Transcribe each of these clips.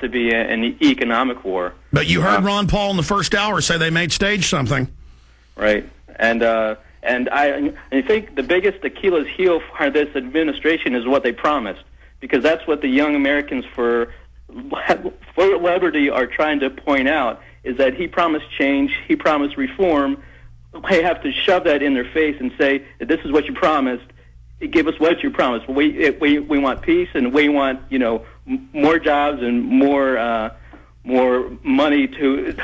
to be an economic war. But you heard Ron Paul in the first hour say they may stage something. Right. And I think the biggest Achilles heel for this administration is what they promised, because that's what the young Americans for liberty are trying to point out, is that he promised change, he promised reform. They have to shove that in their face and say, this is what you promised. Give us what you promised. We want peace, and we want, you know, more jobs and more money to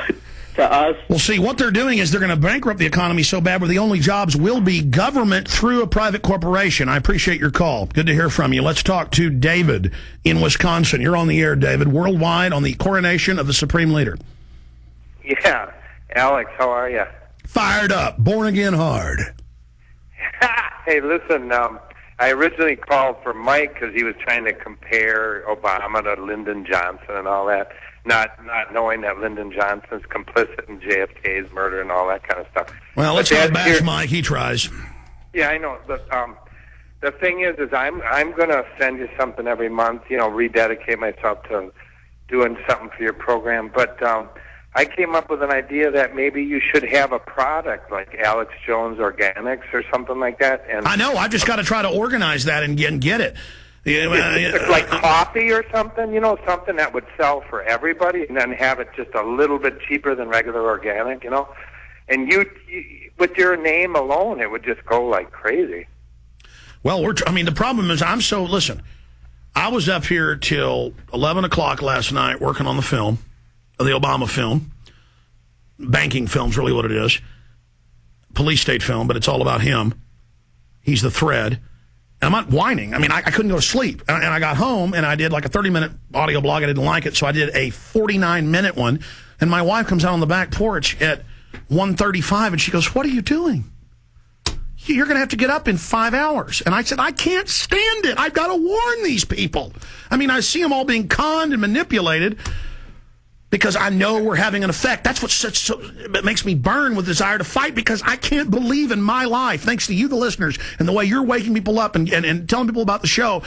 us. Well, see, what they're doing is they're going to bankrupt the economy so bad where the only jobs will be government through a private corporation. I appreciate your call. Good to hear from you. Let's talk to David in Wisconsin. You're on the air, David, worldwide on the coronation of the Supreme Leader. Yeah. Alex, how are you? Fired up. Born again hard. Hey, listen, I originally called for Mike because he was trying to compare Obama to Lyndon Johnson and all that, not knowing that Lyndon Johnson's complicit in JFK's murder and all that kind of stuff. Well, let's not bash Mike. He tries. Yeah, I know. But the thing is I'm going to send you something every month, you know, rededicate myself to doing something for your program. But I came up with an idea that maybe you should have a product like Alex Jones Organics or something like that. And I know. I've just got to try to organize that and get it. Like coffee or something, you know, something that would sell for everybody, and then have it just a little bit cheaper than regular organic, you know. And you with your name alone, it would just go like crazy. Well, the problem is listen, I was up here till 11 o'clock last night working on the film, the Obama film. Banking film's really what it is. Police state film, but it's all about him. He's the thread. And I'm not whining. I mean, I couldn't go to sleep. And I got home, and I did like a 30-minute audio blog. I didn't like it, so I did a 49-minute one. And my wife comes out on the back porch at 1:35, and she goes, "What are you doing? You're going to have to get up in 5 hours." And I said, "I can't stand it. I've got to warn these people." I mean, I see them all being conned and manipulated because I know we're having an effect. That's what it makes me burn with desire to fight, because I can't believe in my life, thanks to you, the listeners, and the way you're waking people up and telling people about the show,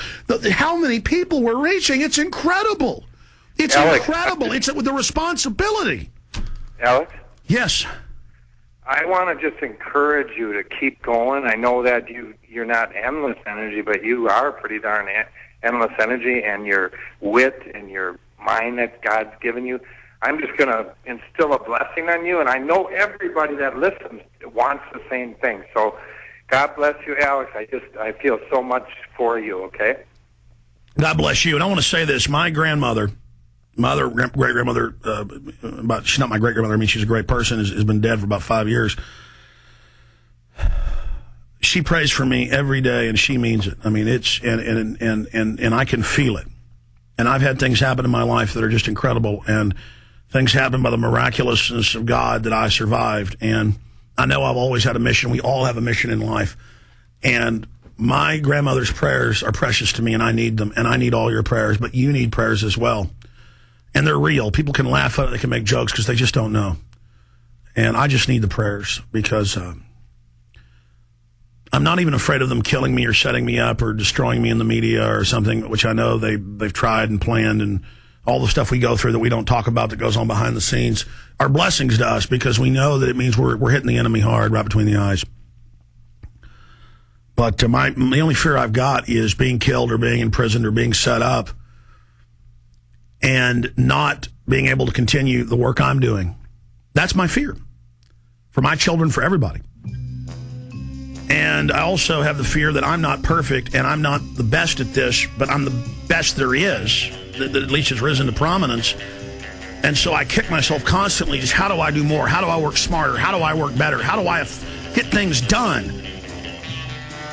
how many people we're reaching. It's incredible. It's Alex, incredible. It's the responsibility. Alex? Yes. I want to just encourage you to keep going. I know that you're not endless energy, but you are pretty darn endless energy, and your wit and your mind that God's given you. I'm just going to instill a blessing on you, and I know everybody that listens wants the same thing. So God bless you, Alex. I feel so much for you, okay? God bless you. And I want to say this. My great-grandmother, she's not my great-grandmother. I mean, she's a great person, has been dead for about 5 years. She prays for me every day, and she means it. I mean, and I can feel it. And I've had things happen in my life that are just incredible, and things happen by the miraculousness of God that I survived. And I know I've always had a mission. We all have a mission in life. And my grandmother's prayers are precious to me, and I need them. And I need all your prayers, but you need prayers as well. And they're real. People can laugh at it. They can make jokes because they just don't know. And I just need the prayers, because I'm not even afraid of them killing me or setting me up or destroying me in the media or something, which I know they've tried and planned, and all the stuff we go through that we don't talk about that goes on behind the scenes are blessings to us, because we know that it means we're hitting the enemy hard right between the eyes. But the only fear I've got is being killed or being imprisoned or being set up and not being able to continue the work I'm doing. That's my fear for my children, for everybody. And I also have the fear that I'm not perfect and I'm not the best at this, but I'm the best there is, that at least has risen to prominence. And so I kick myself constantly, just how do I do more? How do I work smarter? How do I work better? How do I get things done?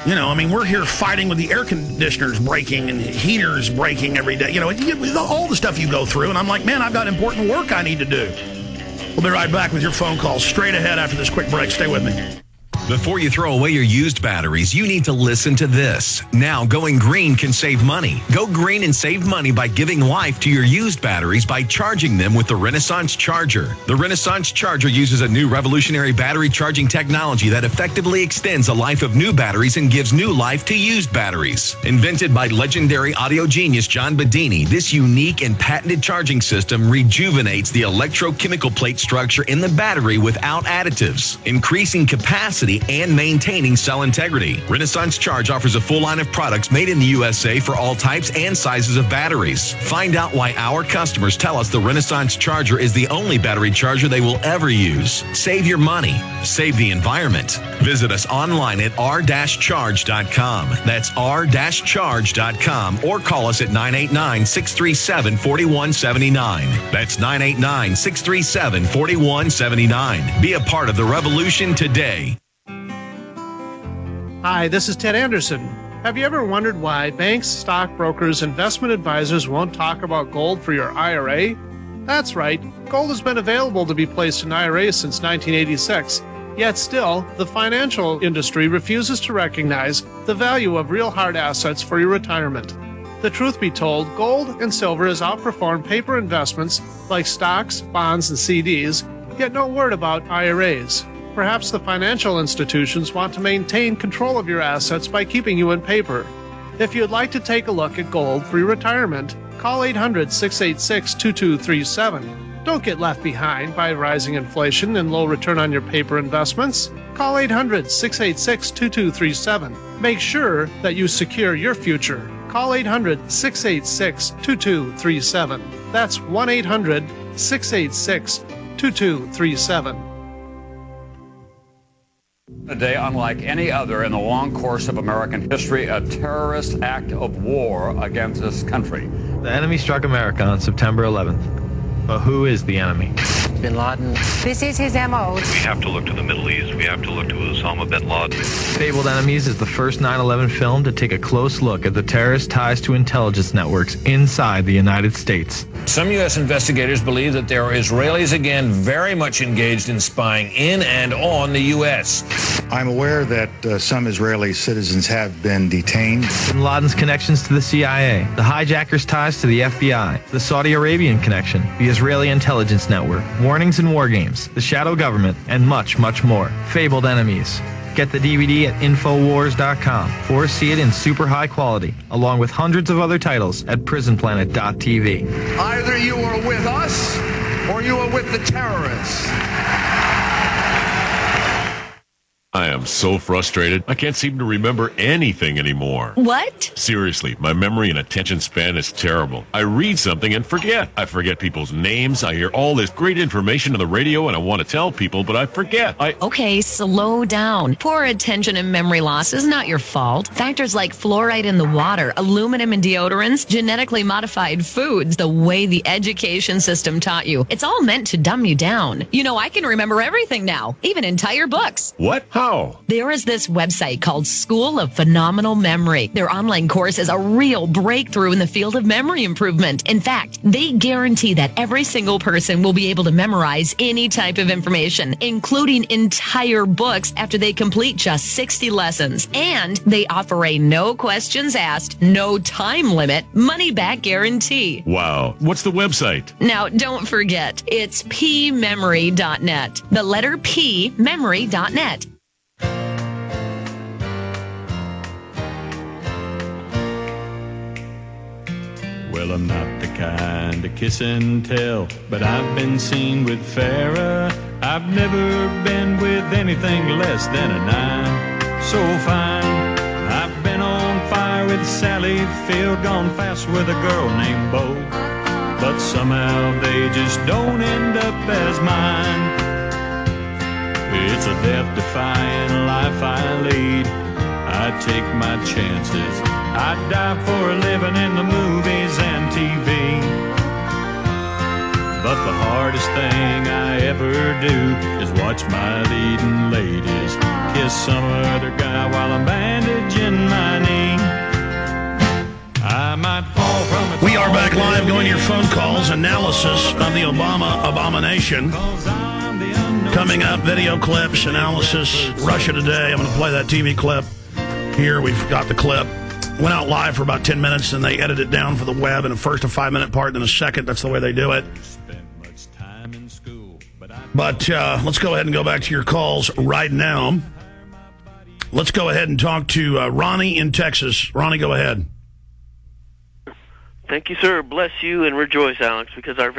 You know, I mean, we're here fighting with the air conditioners breaking and heaters breaking every day. You know, all the stuff you go through. And I'm like, man, I've got important work I need to do. We'll be right back with your phone calls straight ahead after this quick break. Stay with me. Before you throw away your used batteries, you need to listen to this. Now, going green can save money. Go green and save money by giving life to your used batteries by charging them with the Renaissance Charger. The Renaissance Charger uses a new revolutionary battery charging technology that effectively extends the life of new batteries and gives new life to used batteries. Invented by legendary audio genius John Bedini, this unique and patented charging system rejuvenates the electrochemical plate structure in the battery without additives, increasing capacity and maintaining cell integrity. Renaissance Charge offers a full line of products made in the USA for all types and sizes of batteries. Find out why our customers tell us the Renaissance Charger is the only battery charger they will ever use. Save your money. Save the environment. Visit us online at r-charge.com. That's r-charge.com, or call us at 989-637-4179. That's 989-637-4179. Be a part of the revolution today. Hi, this is Ted Anderson. Have you ever wondered why banks, stockbrokers, investment advisors won't talk about gold for your IRA? That's right. Gold has been available to be placed in IRAs since 1986. Yet still, the financial industry refuses to recognize the value of real hard assets for your retirement. The truth be told, gold and silver has outperformed paper investments like stocks, bonds, and CDs, yet no word about IRAs. Perhaps the financial institutions want to maintain control of your assets by keeping you in paper. If you'd like to take a look at gold for your retirement, call 800-686-2237. Don't get left behind by rising inflation and low return on your paper investments. Call 800-686-2237. Make sure that you secure your future. Call 800-686-2237. That's 1-800-686-2237. A day unlike any other in the long course of American history, a terrorist act of war against this country. The enemy struck America on September 11th. But who is the enemy? Bin Laden. This is his MO. We have to look to the Middle East. We have to look to Osama bin Laden. Fabled Enemies is the first 9/11 film to take a close look at the terrorist ties to intelligence networks inside the United States. Some U.S. investigators believe that there are Israelis again very much engaged in spying in and on the U.S. I'm aware that some Israeli citizens have been detained. Bin Laden's connections to the CIA, the hijackers' ties to the FBI, the Saudi Arabian connection, the Israeli intelligence network, warnings and war games, the shadow government, and much, much more. Fabled Enemies. Get the DVD at Infowars.com or see it in super high quality, along with hundreds of other titles at PrisonPlanet.tv. Either you are with us or you are with the terrorists. I am so frustrated. I can't seem to remember anything anymore. What? Seriously, my memory and attention span is terrible. I read something and forget. I forget people's names. I hear all this great information on the radio and I want to tell people, but I forget. Okay, slow down. Poor attention and memory loss is not your fault. Factors like fluoride in the water, aluminum in deodorants, genetically modified foods, the way the education system taught you. It's all meant to dumb you down. You know, I can remember everything now, even entire books. What? How? There is this website called School of Phenomenal Memory. Their online course is a real breakthrough in the field of memory improvement. In fact, they guarantee that every single person will be able to memorize any type of information, including entire books after they complete just 60 lessons. And they offer a no questions asked, no time limit, money-back guarantee. Wow. What's the website? Now, don't forget, it's pmemory.net. The letter P, memory.net. Well, I'm not the kind to kiss and tell, but I've been seen with Farrah. I've never been with anything less than a 9. So fine. I've been on fire with Sally Field, gone fast with a girl named Bo, but somehow they just don't end up as mine. It's a death-defying life I lead. I take my chances. I die for a living in the movies and TV. But the hardest thing I ever do is watch my leading ladies kiss some other guy while I'm bandaging my knee. I might fall from a We are back live going to your phone calls, analysis of the Obama abomination. Coming up, video clips, analysis, Russia Today. I'm going to play that TV clip. Here, we've got the clip. Went out live for about 10 minutes, and they edited it down for the web in a first a 5-minute part, then a second. That's the way they do it. But let's go ahead and go back to your calls right now. Let's go ahead and talk to Ronnie in Texas. Ronnie, go ahead. Thank you, sir. Bless you and rejoice, Alex, because our